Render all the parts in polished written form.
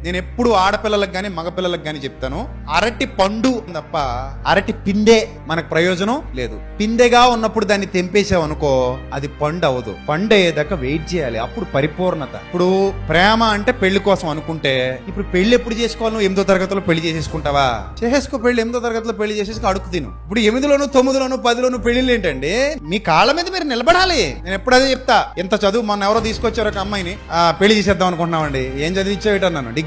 నేను ఎప్పుడు ఆడపిల్లలకు గానీ మగపిల్లలకు గానీ చెప్తాను, అరటి పండు తప్ప అరటి పిండే మనకు ప్రయోజనం లేదు. పిందెగా ఉన్నప్పుడు దాన్ని తెంపేసావనుకో అది పండు అవ్వదు. పండు అయ్యేదాకా వెయిట్ చేయాలి, అప్పుడు పరిపూర్ణత. ఇప్పుడు ప్రేమ అంటే పెళ్లి కోసం అనుకుంటే, ఇప్పుడు పెళ్లి ఎప్పుడు చేసుకోవాలి? నువ్వు 8వ తరగతిలో పెళ్లి చేసేసుకుంటావా? చేసేసుకో పెళ్లి, 8వ తరగతిలో పెళ్లి చేసేసుకో, అడుగు తిను. ఇప్పుడు 8లోను 9లోను 10లోను పెళ్లిళ్ళు ఏంటండి? మీ కాళ్ళ మీద మీరు నిలబడాలి. నేను ఎప్పుడు అదే చెప్తా. ఎంత చదువు, మొన్న ఎవరో తీసుకొచ్చారు ఒక అమ్మాయిని, పెళ్లి చేసేద్దాం అనుకుంటున్నామండి. ఏం చదివించావు?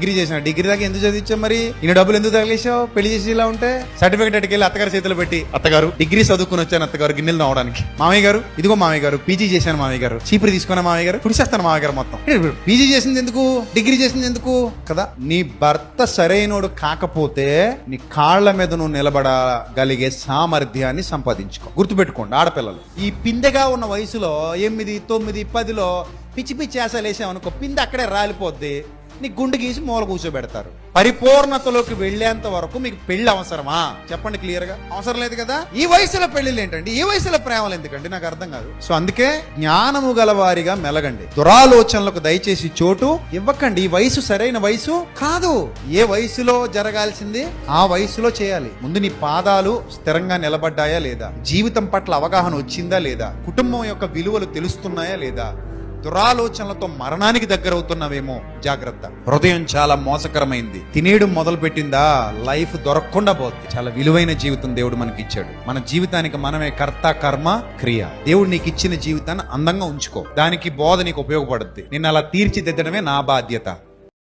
డిగ్రీ చేసిన. డిగ్రీ దాకా ఎందుకు చదివించావు? మరి ఇన్ని డబ్బులు ఎందుకు తగిలేసావు? పెళ్లి చేసి ఇలా ఉంటే సర్టిఫికేట్ అటుకెళ్ళి అత్తగారి చేతిలో పెట్టి, అత్తగారు డిగ్రీ చదువుకుని వచ్చాను అత్తగారు గిన్నెలు నవ్వడానికి. మామయ్య గారు ఇదిగో మామయ్య గారు పీజీ చేశాను మామయ్య గారు, చీపురు తీసుకున్న మామయ్య గారు, పుడిసేస్తాను మామయ్య గారు మొత్తం. పీజీ చేసింది ఎందుకు? డిగ్రీ చేసింది ఎందుకు కదా? నీ భర్త సరైనోడు కాకపోతే నీ కాళ్ల మీద నువ్వు నిలబడగలిగే సామర్థ్యాన్ని సంపాదించుకో. గుర్తుపెట్టుకోండి ఆడపిల్లలు, ఈ పిందెగా ఉన్న వయసులో 8, 9, 10లో పిచ్చి పిచ్చి ఆశలు వేసామనుకో, పిందె అక్కడే రాలిపోద్ది. నీ గుండె గీసి మూల కూర్చోబెడతారు. పరిపూర్ణతలోకి వెళ్లేంత వరకు మీకు పెళ్లి అవసరమా? చెప్పండి క్లియర్ గా. అవసరం లేదు కదా. ఈ వయసులో పెళ్లిళ్ళు ఏంటండి? ఈ వయసులో ప్రేమలు ఎందుకండి? నాకు అర్థం కాదు. సో అందుకే జ్ఞానము గలవారిగా మెలగండి. దురాలోచనలకు దయచేసి చోటు ఇవ్వకండి. ఈ వయసు సరైన వయసు కాదు. ఏ వయసులో జరగాల్సింది ఆ వయసులో చేయాలి. ముందు నీ పాదాలు స్థిరంగా నిలబడ్డాయా లేదా? జీవితం పట్ల అవగాహన వచ్చిందా లేదా? కుటుంబం యొక్క విలువలు తెలుస్తున్నాయా లేదా? దురాలోచనలతో మరణానికి దగ్గరవుతున్నావేమో, జాగ్రత్త. హృదయం చాలా మోసకరమైంది. తినేయడం మొదలు పెట్టిందా లైఫ్ దొరకకుండా పోద్ది. చాలా విలువైన జీవితం దేవుడు మనకి ఇచ్చాడు. మన జీవితానికి మనమే కర్త, కర్మ, క్రియ. దేవుడు నీకు ఇచ్చిన జీవితాన్ని అందంగా ఉంచుకో. దానికి బోధ నీకు ఉపయోగపడుద్ది. నిన్ను అలా తీర్చిదిద్దడమే నా బాధ్యత.